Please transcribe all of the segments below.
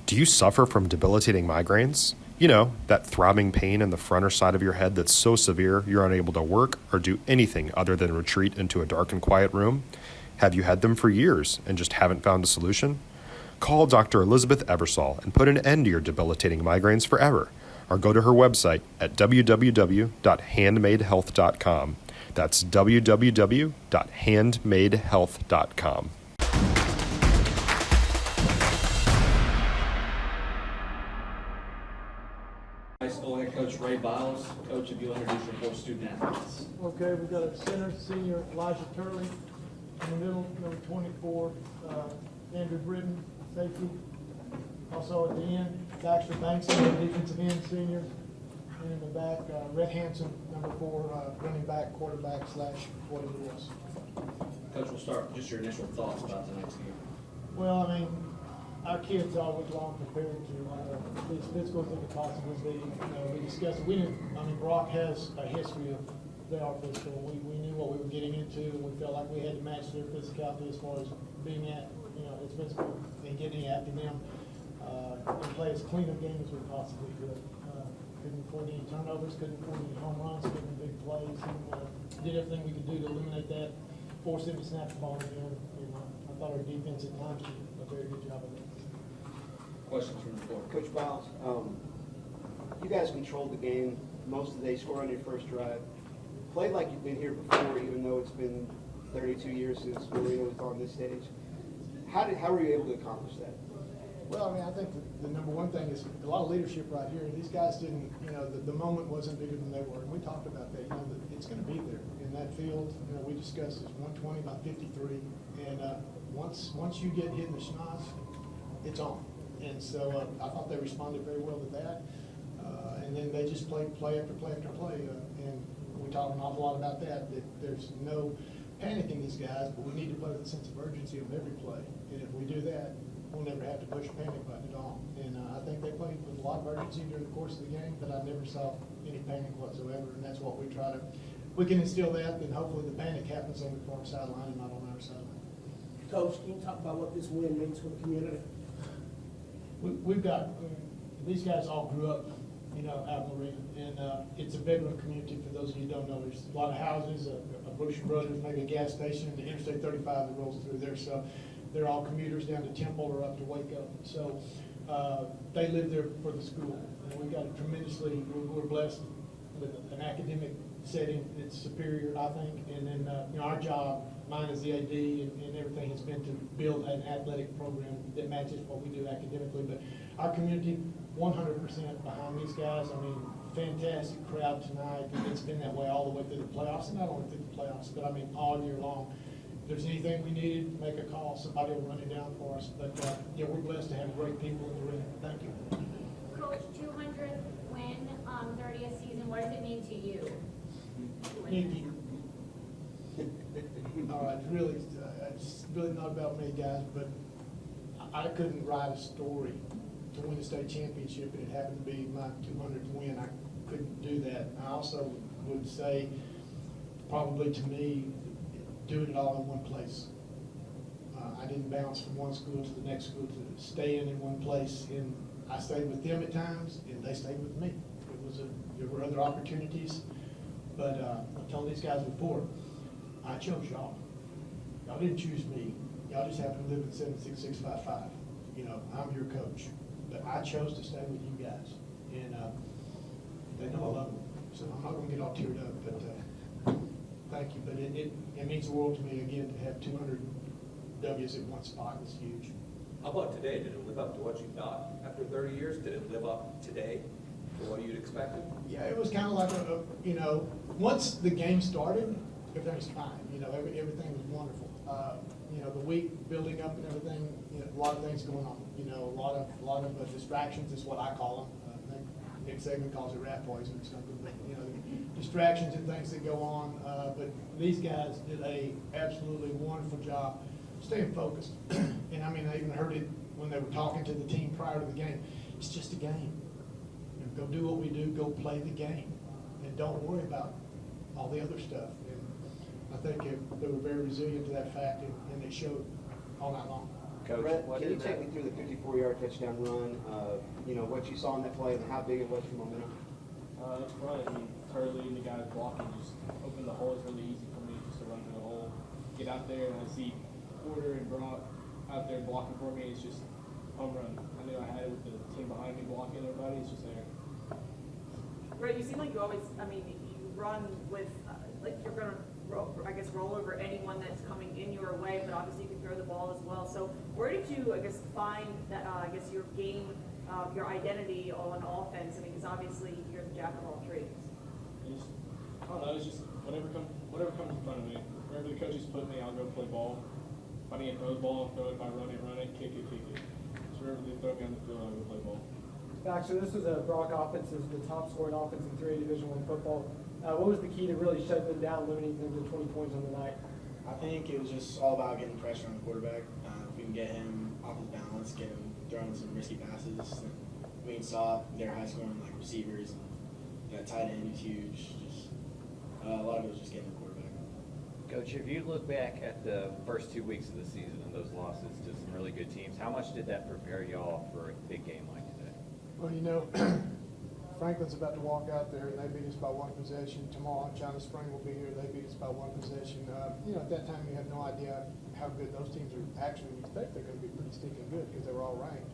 Do you suffer from debilitating migraines? You know, that throbbing pain in the front or side of your head that's so severe you're unable to work or do anything other than retreat into a dark and quiet room? Have you had them for years and just haven't found a solution? Call Dr. Elizabeth Ebersol and put an end to your debilitating migraines forever. Or go to her website at www.handmadehealth.com. That's www.handmadehealth.com. High school head coach Ray Biles. Coach, if you'll introduce your four student athletes. Okay, we've got a center, senior Elijah Turley. In the middle, number 24, Andrew Britton, safety. Also at the end, Baxter Bankson, defensive end, senior. And in the back, Rhett Hanson, number 4, running back, quarterback / what it was. Coach, we'll start with just your initial thoughts about tonight's game. Well, I mean, our kids all week long prepared to be as physical as they could possibly be. We discussed it. Brock has a history of they are physical. We knew what we were getting into, and we felt like we had to match their physicality as far as being as physical and getting after them and play as clean a game as we possibly could. Couldn't afford any turnovers, couldn't afford any home runs, couldn't big plays, and did everything we could do to eliminate that, force them to snap the ball again. I thought our defense at times did a very good job of that. Questions from the floor. Coach Biles, you guys controlled the game most of the day, scored on your first drive. Played like you've been here before, even though it's been 32 years since Lorena was on this stage. How were you able to accomplish that? Well, I think the number one thing is a lot of leadership right here. These guys didn't, the moment wasn't bigger than they were. And we talked about that, that it's going to be there. In that field, we discussed it's 120 by 53. And once you get hit in the schnoz, it's on. And so I thought they responded very well to that. And then they just played play after play after play. And we talked an awful lot about that there's no panic in these guys, but we need to play with a sense of urgency on every play. And if we do that, we'll never have to push a panic button at all. And I think they played with a lot of urgency during the course of the game, but I never saw any panic whatsoever. And that's what we we can instill that, then hopefully the panic happens on the far sideline and not on our sideline. Coach, can you talk about what this win means for the community? We've got, these guys all grew up, out in Lorena, and it's a bedroom community. For those of you who don't know, there's a lot of houses, a Brooks Brothers, maybe a gas station, and the Interstate 35 that rolls through there. So they're all commuters down to Temple or up to Waco. So they live there for the school, and we've got a we're blessed with an academic setting that's superior, I think. And then our job, mine as the AD and everything, has been to build an athletic program that matches what we do academically. But our community, 100% behind these guys. Fantastic crowd tonight. It's been that way all the way through the playoffs, and not only through the playoffs, but all year long. If there's anything we needed, make a call. Somebody will run it down for us. But we're blessed to have great people in the ring. Thank you. Coach, 200th win, 30th season. What does it mean to you? Nikki. All right, it's really not about me, guys, but I couldn't write a story to win the state championship, and it happened to be my 200th win. I couldn't do that. I also would say, probably to me, doing it all in one place. I didn't bounce from one school to the next school to staying in one place, and I stayed with them at times, and they stayed with me. There were other opportunities, but I told these guys before, I chose y'all. Y'all didn't choose me. Y'all just happened to live in 76655. I'm your coach, but I chose to stay with you guys, and they know I love them. So I'm not going to get all teared up, but thank you. But it means the world to me, again, to have 200 W's at one spot is huge. How about today? Did it live up to what you thought? After 30 years, did it live up today to what you'd expected? Yeah, it was kind of like once the game started, everything's fine. Everything was wonderful. The week building up and everything, a lot of things going on. A lot of distractions is what I call them. Nick Saban calls it rat poison or something, but distractions and things that go on. But these guys did a absolutely wonderful job staying focused. And I even heard it when they were talking to the team prior to the game. It's just a game. Go do what we do. Go play the game, and don't worry about all the other stuff. And I think they were very resilient to that fact, and they showed all night long. Coach, Brett, what can you did take me through the 54-yard touchdown run? What you saw in that play and how big it was for momentum? Up front, I mean, Turley and the guys blocking just open the hole. It's really easy for me just to run through the hole, get out there, and I see Porter and Brock out there blocking for me. It's just home run. I knew I had it with the team behind me blocking everybody. It's just there. Right, you seem like you always, I mean, you run with, like you're going to, roll over anyone that's coming in your way, but obviously you can throw the ball as well. So where did you, find that, your game, your identity on offense? I mean, because obviously you're the jack of all trades. I don't know, it's just whatever comes in front of me. Wherever the coaches put me, I'll go play ball. If I need to throw the ball, throw it. If I run it, kick it. So wherever they throw me on the field, I'll go play ball. Baxter, this was a Brock offense. This is the top scoring offense in 3A Division I football. What was the key to really shutting them down, limiting them to 20 points on the night? I think it was just all about getting pressure on the quarterback. If we can get him off his balance, get him throwing some risky passes. And we saw their high scoring like receivers and that tight end was huge. Just a lot of it was just getting the quarterback. Coach, if you look back at the first 2 weeks of the season and those losses to some really good teams, how much did that prepare y'all for a big game like today? Well, Franklin's about to walk out there, and they beat us by one possession. Tomorrow, China Spring will be here. They beat us by one possession. At that time, you have no idea how good those teams are. Actually, you expect they're going to be pretty stinking good because they were all ranked.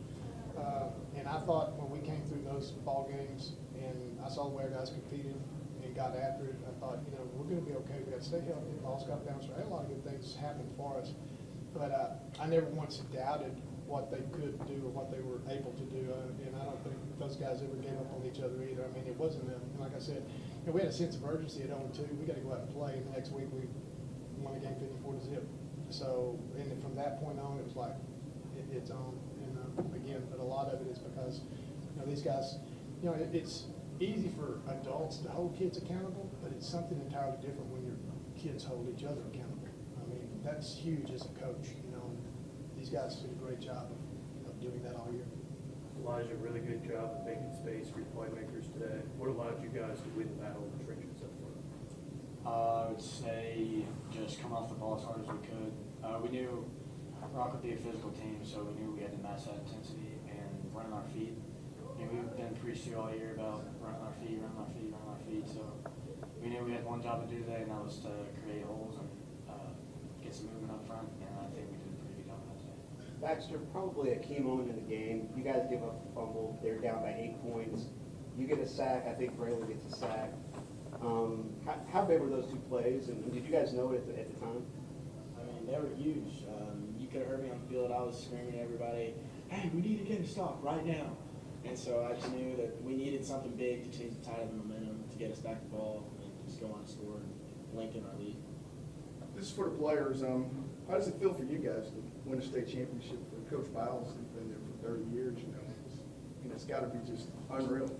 And I thought when we came through those ball games and I saw the way our guys competed and got after it, I thought, we're going to be okay. We got to stay healthy. Ball's got to bounce around. A lot of good things happened for us. But I never once doubted what they could do or what they were able to do. And I don't think those guys ever gave up on each other either. I mean, it wasn't them. And like I said, we had a sense of urgency at 0-2. We got to go out and play. And the next week we won the game 54-0. So, and then from that point on, it was like, it's on. And again, but a lot of it is because, these guys, it's easy for adults to hold kids accountable, but it's something entirely different when your kids hold each other accountable. I mean, that's huge as a coach, These guys did a great job of doing that all year. Elijah, really good job of making space for your playmakers today. What allowed you guys to win the battle of the trenches up front? I would say just come off the ball as hard as we could. We knew Rock would be a physical team, so we knew we had to match that intensity and run on our feet. We've been preached to all year about running our feet. So we knew we had one job to do today, and that was to create holes and get some movement up front. And I think we did a pretty good job of that today. Baxter, probably a key moment in the game. You guys give up a fumble. They're down by 8 points. You get a sack. I think Braylon gets a sack. How big were those two plays, and did you guys know it at the time? I mean, they were huge. You could have heard me on the field. I was screaming at everybody, hey, we need to get a stop right now. And so I just knew that we needed something big to change the tide of the momentum, to get us back the ball, and just go on and score and lengthen our lead. This is for the players. How does it feel for you guys to win a state championship for Coach Biles, who's been there for 30 years? It's got to be just unreal.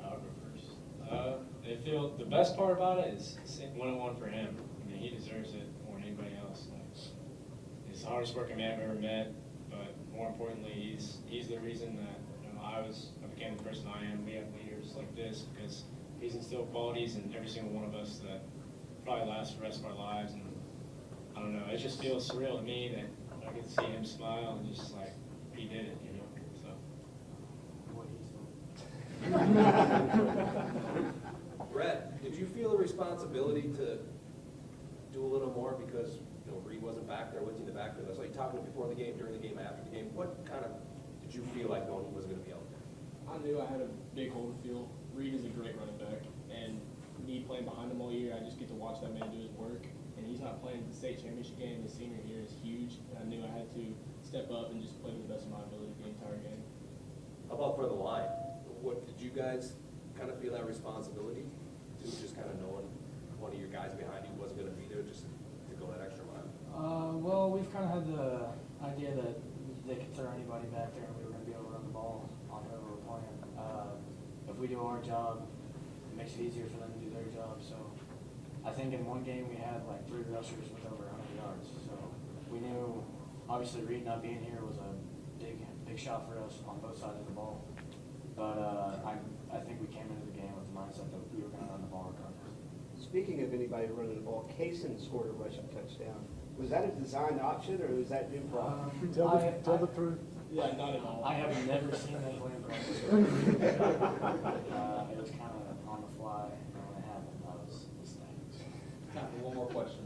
I'll go first. The best part about it is one-on-one for him. I mean, he deserves it more than anybody else. He's the hardest working man I've ever met, but more importantly, he's the reason that I became the person I am. We have leaders like this because he's instilled qualities in every single one of us that probably last the rest of our lives. And I don't know, it just feels surreal to me that I get to see him smile and just like he did it, So. Brett, did you feel a responsibility to do a little more because Reed wasn't back there with you in the backfield? I saw you talking before the game, during the game, after the game. What kind of did you feel like knowing he wasn't going to be out there? I knew I had a big hole to fill. Reed is a great running back, and me playing behind him all year, I just get to watch that man do his work. And he's not playing the state championship game. His senior year is huge, and I knew I had to step up and just play to the best of my ability the entire game. How about for the line? What did you guys kind of feel that responsibility to just kind of knowing one of your guys behind you wasn't going to be there just to go that extra mile? Well, we've kind of had the idea that they could throw anybody back there and we were going to be able to run the ball on whoever we're playing. If we do our job, it makes it easier for them to do their job. So I think in one game we had like 3 rushers with over 100 yards. So we knew, obviously, Reed not being here was a big shot for us on both sides of the ball. But I think we came into the game with the mindset that we were going to run the ball regardless. Speaking of anybody running the ball, Kaysen scored a rushing touchdown. Was that a designed option, or was that improv? Tell the truth. Yeah, not at all. I have never seen them play in practice. It was kind of on the fly, and when it happened, I was ecstatic. Time for one more question.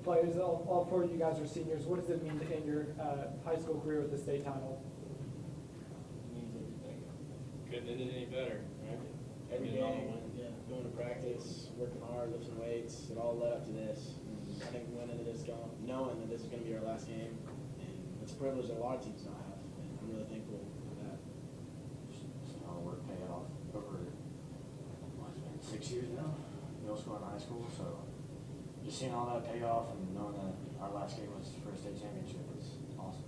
Players, all four of you guys are seniors. What does it mean to end your high school career with the state title? It means everything. Couldn't end it any better, right? Every Did it all day, win. yeah, going to practice, working hard, lifting weights, it all led up to this. And I think we went into this knowing that this is going to be our last game, and it's a privilege that a lot of teams don't have, and I'm really thankful for that. Seeing all the work pay off over, what, it's been 6 years now, middle school and high school, so just seeing all that pay off and knowing that our last game was for a state championship was awesome.